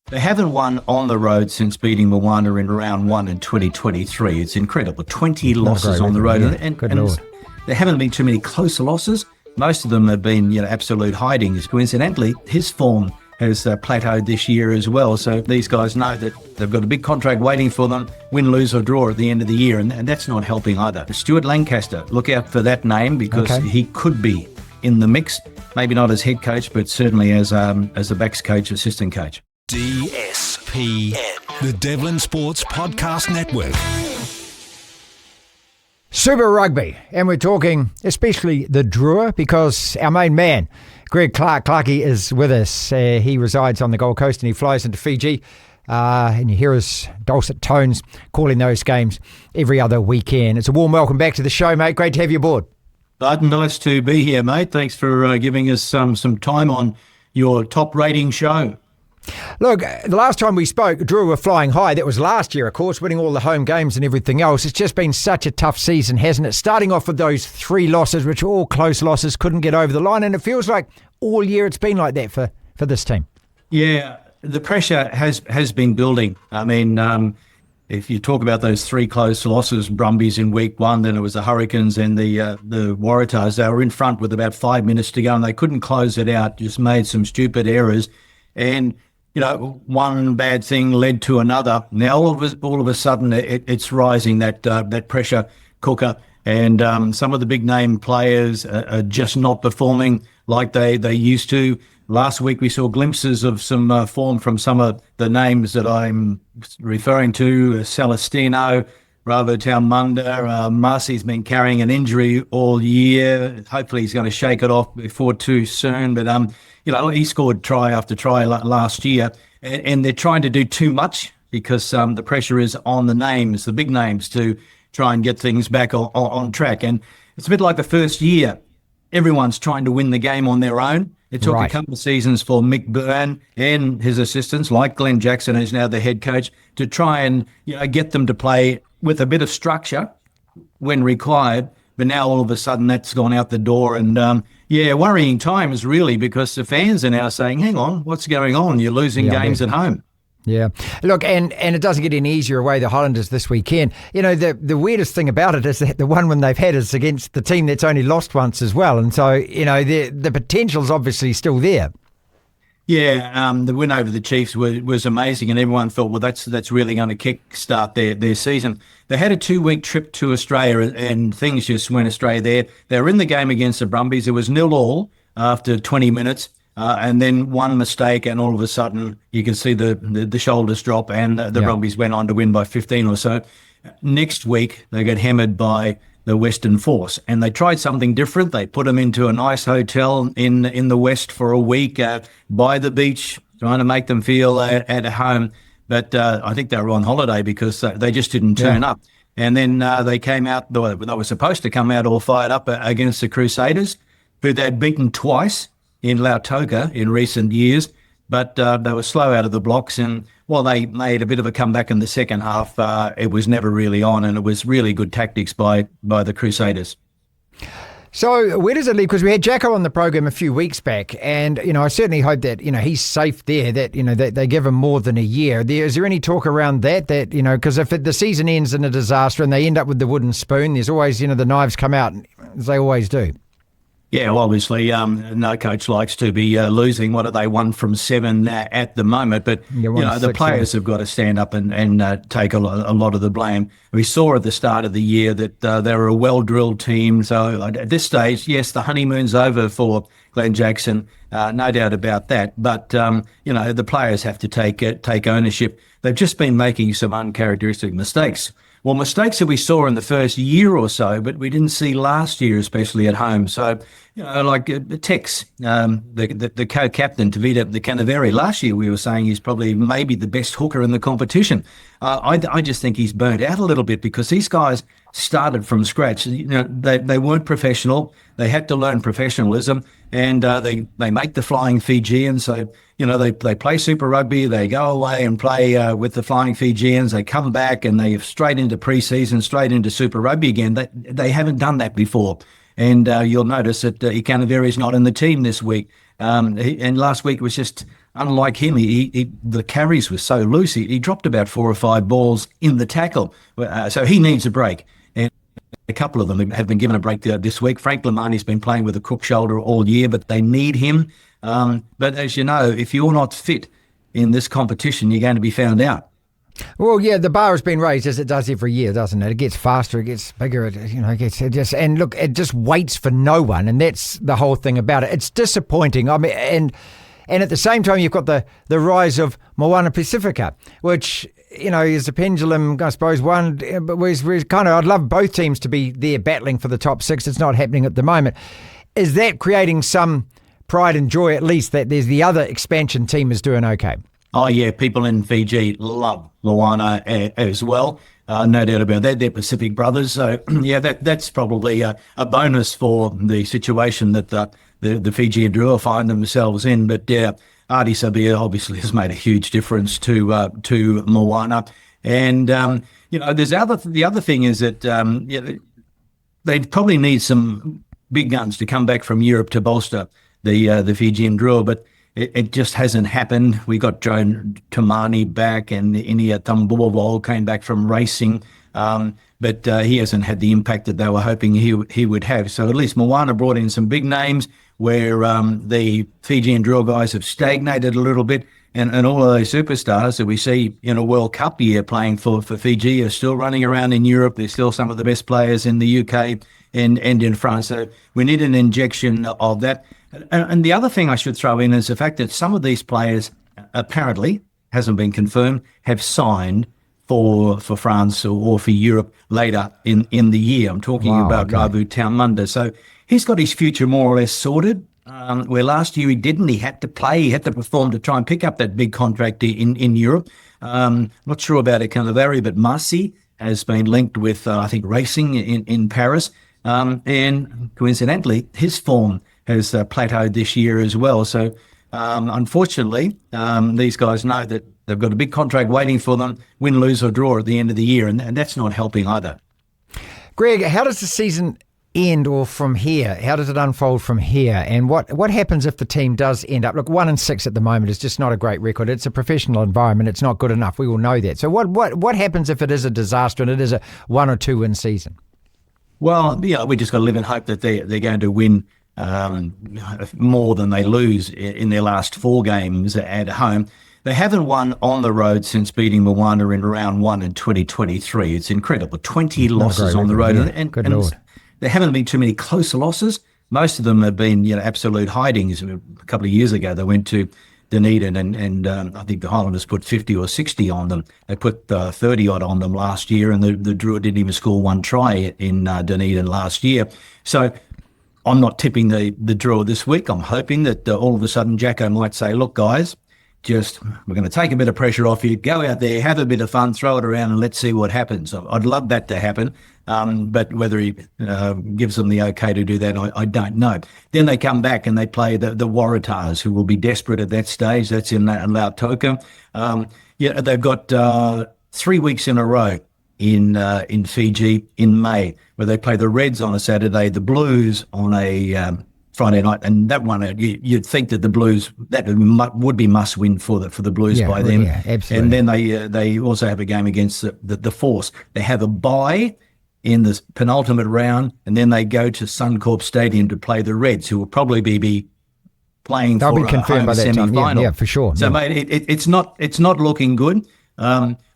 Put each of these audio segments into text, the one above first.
They haven't won on the road since beating Moana in round 1 in 2023. It's incredible. 20 losses on the road. Yeah. And Lord. there haven't been too many close losses. Most of them have been, absolute hidings. Coincidentally, his form has plateaued this year as well. So these guys know that they've got a big contract waiting for them, win, lose or draw at the end of the year. And that's not helping either. Stuart Lancaster, look out for that name because he could be in the mix. Maybe not as head coach, but certainly as the backs coach, assistant coach. DSPN, the Devlin Sports Podcast Network. Super Rugby, and we're talking especially the Drua because our main man, Glen Clarkie, is with us. He resides on the Gold Coast and he flies into Fiji. And you hear his dulcet tones calling those games every other weekend. It's a warm welcome back to the show, mate. Great to have you aboard. Nice to be here, mate. Thanks for giving us some time on your top rating show. Look, the last time we spoke, Drua were flying high. That was last year, of course, winning all the home games and everything else. It's just been such a tough season, hasn't it? Starting off with those 3 losses, which were all close losses, couldn't get over the line. And it feels like all year it's been like that for this team. Yeah, the pressure has been building. I mean, if you talk about those 3 close losses, Brumbies in week 1, then it was the Hurricanes and the Waratahs. They were in front with about 5 minutes to go and they couldn't close it out, just made some stupid errors. And one bad thing led to another. Now all of a sudden it's rising, that pressure cooker, and some of the big name players are just not performing like they used to. Last week we saw glimpses of some form from some of the names that I'm referring to: Celestino, Bravo Town Munda. Marcy's been carrying an injury all year. Hopefully he's going to shake it off before too soon. But he scored try after try last year, and they're trying to do too much because the pressure is on the names, the big names, to try and get things back on track. And it's a bit like the first year. Everyone's trying to win the game on their own. It took a couple of seasons for Mick Byrne and his assistants, like Glen Jackson, who's now the head coach, to try and get them to play with a bit of structure when required. But now all of a sudden that's gone out the door, and worrying times really, because the fans are now saying, hang on, what's going on? You're losing games at home. Yeah. Look, and it doesn't get any easier away the Highlanders this weekend. The weirdest thing about it is that the one win they've had is against the team that's only lost once as well. And so, the potential's obviously still there. Yeah, the win over the Chiefs was amazing, and everyone thought, well, that's really going to kick-start their season. They had a 2-week trip to Australia, and things just went astray there. They were in the game against the Brumbies. It was 0-0 after 20 minutes, and then one mistake, and all of a sudden you can see the shoulders drop, and the Brumbies went on to win by 15 or so. Next week, they got hammered by the Western Force, and they tried something different. They put them into a nice hotel in the West for a week by the beach, trying to make them feel at home. But I think they were on holiday because they just didn't turn up. And then they came out, they were supposed to come out all fired up against the Crusaders, who they'd beaten twice in Lautoka in recent years. But they were slow out of the blocks, and while they made a bit of a comeback in the second half, it was never really on, and it was really good tactics by the Crusaders. So where does it leave? Because we had Jacko on the program a few weeks back, and I certainly hope that he's safe there. That that they give him more than a year. Is there any talk around that because if the season ends in a disaster and they end up with the wooden spoon, there's always the knives come out, as they always do. Yeah, well, obviously, no coach likes to be losing. What are they, 1 from 7 at the moment? But the players have got to stand up and take a lot of the blame. We saw at the start of the year that they were a well-drilled team. So at this stage, yes, the honeymoon's over for Glen Jackson, no doubt about that. But the players have to take ownership. They've just been making some uncharacteristic mistakes. Well, mistakes that we saw in the first year or so, but we didn't see last year, especially at home. So, like Tex, the co-captain, Tavita the Canaveri, last year we were saying he's probably maybe the best hooker in the competition. I just think he's burnt out a little bit because these guys started from scratch. They weren't professional. They had to learn professionalism, and they make the Flying Fijians. So, they play Super Rugby. They go away and play with the Flying Fijians. They come back and they straight into pre-season, straight into Super Rugby again. They haven't done that before. And you'll notice that Ikanaveri's not in the team this week. And last week was just unlike him, the carries were so loose. He dropped about 4 or 5 balls in the tackle. So he needs a break. And a couple of them have been given a break this week. Frank Lamani's been playing with a crook shoulder all year, but they need him. But as you know, if you're not fit in this competition, you're going to be found out. Well, yeah, the bar has been raised as it does every year, doesn't it? It gets faster, it gets bigger, and look, it just waits for no one, and that's the whole thing about it. It's disappointing. I mean, and at the same time, you've got the rise of Moana Pasifika, which, is a pendulum, I suppose, one, but we're kind of, I'd love both teams to be there battling for the top 6. It's not happening at the moment. Is that creating some pride and joy, at least, that there's the other expansion team is doing okay? Oh, yeah, people in Fiji love Moana as well. No doubt about that. They're Pacific brothers. So, yeah, that's probably a bonus for the situation that the Fijian Drua find themselves in. But, yeah, Ardie Savea obviously has made a huge difference to Moana. And, there's the other thing is that they probably need some big guns to come back from Europe to bolster the Fijian Drua, but it just hasn't happened. We got Joan Tamani back, and Inia Tambuwal came back from racing, but he hasn't had the impact that they were hoping he would have. So at least Moana brought in some big names where the Fijian Drua guys have stagnated a little bit, and all of those superstars that we see in a World Cup year playing for Fiji are still running around in Europe. They're still some of the best players in the UK and in France. So we need an injection of that. And the other thing I should throw in is the fact that some of these players, apparently, hasn't been confirmed, have signed for France or for Europe later in the year. I'm talking about Rabu Taumunda. So he's got his future more or less sorted, where last year he didn't. He had to play, he had to perform to try and pick up that big contract in Europe. Not sure about Ekanavari, but Marcy has been linked with, I think, racing in Paris. And coincidentally, his form has plateaued this year as well. So, unfortunately, these guys know that they've got a big contract waiting for them, win, lose or draw at the end of the year, and that's not helping either. Greg, how does the season end, or from here? How does it unfold from here? And what happens if the team does end up... Look, 1-6 at the moment is just not a great record. It's a professional environment. It's not good enough. We all know that. So what happens if it is a disaster and it is a 1 or 2 win season? Well, yeah, we just got to live in hope that they're going to win more than they lose in their last 4 games at home. They haven't won on the road since beating Moana in round 1 in 2023. It's incredible. 20 losses on the road. Yeah. And Lord. There haven't been too many close losses. Most of them have been, absolute hidings. A couple of years ago, they went to Dunedin and I think the Highlanders put 50 or 60 on them. They put 30-odd on them last year, and the Drua didn't even score 1 try in Dunedin last year. So I'm not tipping the Drua this week. I'm hoping that all of a sudden Jacko might say, look, guys, we're going to take a bit of pressure off you, go out there, have a bit of fun, throw it around, and let's see what happens. I'd love that to happen, but whether he gives them the okay to do that, I don't know. Then they come back and they play the Waratahs, who will be desperate at that stage. That's in Lautoka. They've got 3 weeks in a row in Fiji in May, where they play the Reds on a Saturday, the Blues on a Friday night, and that one you'd think that the Blues would be must win for the Blues by them. Yeah, absolutely. And then they also have a game against the Force. They have a bye in the penultimate round, and then they go to Suncorp Stadium to play the Reds, who will probably be playing They'll for be confirmed by that semi-final. time. Yeah, for sure. So, mate, it's not looking good.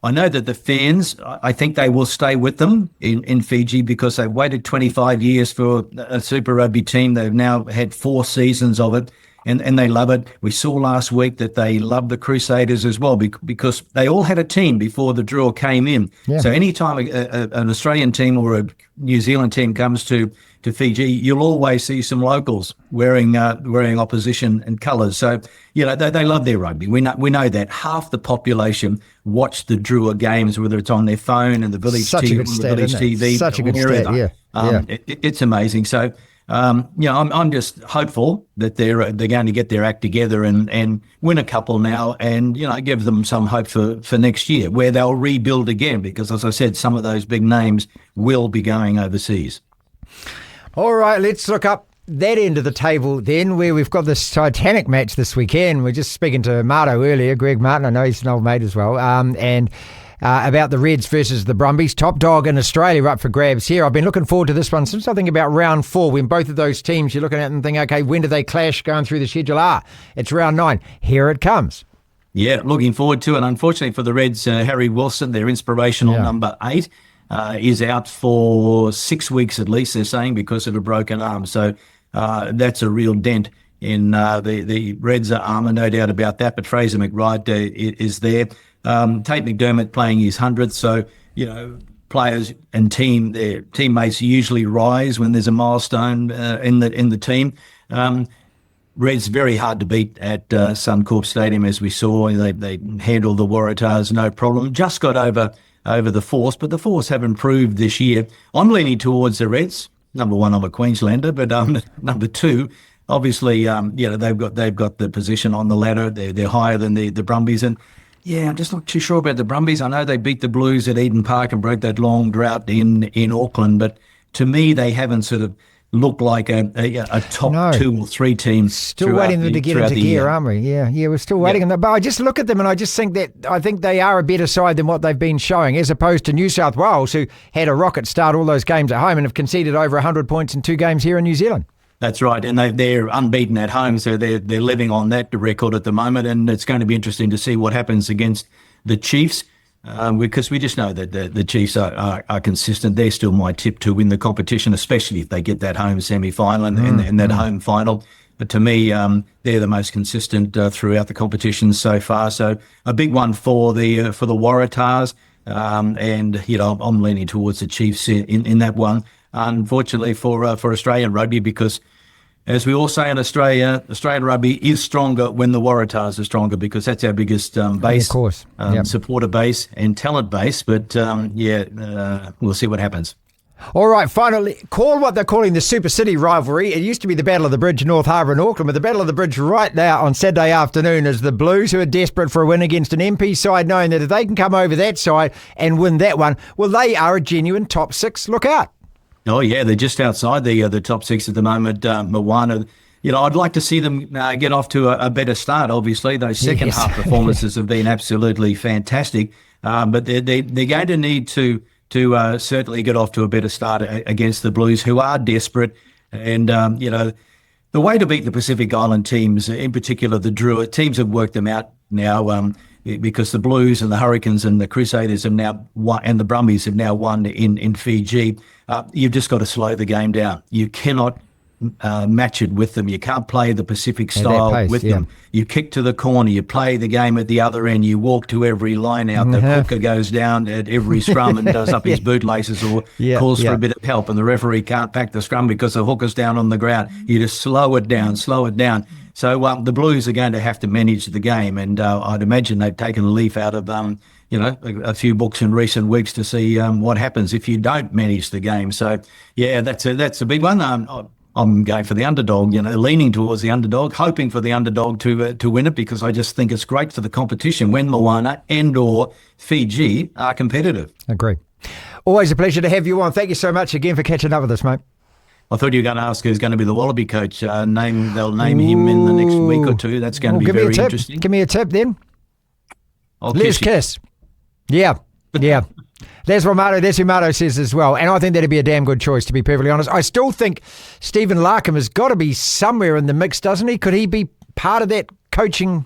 I know that the fans, I think they will stay with them in Fiji, because they've waited 25 years for a Super Rugby team. They've now had 4 seasons of it, and they love it. We saw last week that they love the Crusaders as well, because they all had a team before the Drua came in. Yeah. So anytime an Australian team or a New Zealand team comes to Fiji, you'll always see some locals wearing opposition and colours. So they love their rugby. We know that half the population watch the Drua games, whether it's on their phone and the village TV, Such a good stat, yeah. It's amazing. So I'm just hopeful that they're going to get their act together and win a couple now, and give them some hope for next year, where they'll rebuild again, because, as I said, some of those big names will be going overseas. All right, let's look up that end of the table then, where we've got this Titanic match this weekend. We're just speaking to Marto earlier, Greg Martin, I know he's an old mate as well, and about the Reds versus the Brumbies. Top dog in Australia up for grabs here. I've been looking forward to this one since I think about round 4, when both of those teams you're looking at and think, okay, when do they clash going through the schedule? It's round 9. Here it comes. Yeah, looking forward to it. Unfortunately for the Reds, Harry Wilson, their inspirational number 8, is out for 6 weeks at least, they're saying, because of a broken arm. So that's a real dent in the Reds' armour, no doubt about that. But Fraser McBride is there. Tate McDermott playing his 100th, so players and their teammates usually rise when there's a milestone in the team. Reds very hard to beat at Suncorp Stadium, as we saw. They handled the Waratahs no problem. Just got over the Force, but the Force have improved this year. I'm leaning towards the Reds. Number 1, I'm a Queenslander, but number 2. Obviously, they've got the position on the ladder. They're higher than the Brumbies, and I'm just not too sure about the Brumbies. I know they beat the Blues at Eden Park and broke that long drought in Auckland, but to me, they haven't sort of looked like a top 2 or 3 team. Still waiting them to get into gear, aren't we? Yeah, we're still waiting on that. But I just look at them and I just think I think they are a better side than what they've been showing, as opposed to New South Wales, who had a rocket start all those games at home and have conceded over 100 points in 2 games here in New Zealand. That's right, and they're unbeaten at home, so they're living on that record at the moment, and it's going to be interesting to see what happens against the Chiefs, because we just know that the Chiefs are consistent. They're still my tip to win the competition, especially if they get that home semi-final and that home final. But to me, they're the most consistent throughout the competition so far. So a big one for the Waratahs, and I'm leaning towards the Chiefs in that one. Unfortunately for Australian rugby, because as we all say in Australia, Australian rugby is stronger when the Waratahs are stronger, because that's our biggest base, of course, supporter base and talent base. But we'll see what happens. All right, finally, call what they're calling the Super City rivalry. It used to be the Battle of the Bridge, North Harbour and Auckland, but the Battle of the Bridge right now on Saturday afternoon is the Blues, who are desperate for a win against an MP side, knowing that if they can come over that side and win that one, well, they are a genuine top 6. Look out. Oh, yeah, they're just outside the top 6 at the moment. Moana, I'd like to see them get off to a better start, obviously. Those second half performances have been absolutely fantastic. But they're going to need to certainly get off to a better start against the Blues, who are desperate. And, the way to beat the Pacific Island teams, in particular the Drua, teams have worked them out now, because the Blues and the Hurricanes and the Crusaders have now won, and the Brumbies have now won in Fiji. You've just got to slow the game down. You cannot match it with them. You can't play the Pacific style with them. You kick to the corner, you play the game at the other end, you walk to every line out. The hooker goes down at every scrum and does up his bootlaces or calls for a bit of help, and the referee can't back the scrum because the hooker's down on the ground. You just slow it down. So the Blues are going to have to manage the game, and I'd imagine they've taken a leaf out of a few books in recent weeks to see what happens if you don't manage the game. So that's a big one. I'm going for the underdog, leaning towards the underdog, hoping for the underdog to win it, because I just think it's great for the competition when Moana and or Fiji are competitive. Agree. Always a pleasure to have you on. Thank you so much again for catching up with us, mate. I thought you were going to ask who's going to be the Wallaby coach. They'll name him in the next week or two. That's going to be very interesting. Give me a tip then. Les Kiss. Yeah. That's what Marto says as well. And I think that'd be a damn good choice, to be perfectly honest. I still think Stephen Larkham has got to be somewhere in the mix, doesn't he? Could he be part of that coaching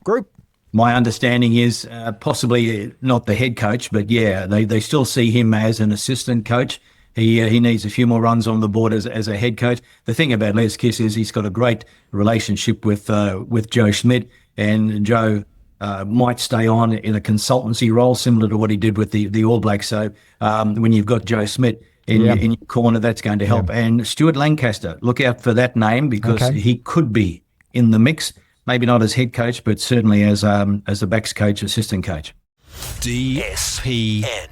group? My understanding is possibly not the head coach, but they still see him as an assistant coach. He needs a few more runs on the board as a head coach. The thing about Les Kiss is he's got a great relationship with Joe Schmidt, and Joe might stay on in a consultancy role similar to what he did with the All Blacks. So when you've got Joe Schmidt in your corner, that's going to help. And Stuart Lancaster, look out for that name, because he could be in the mix. Maybe not as head coach, but certainly as a backs coach, assistant coach. DSPN.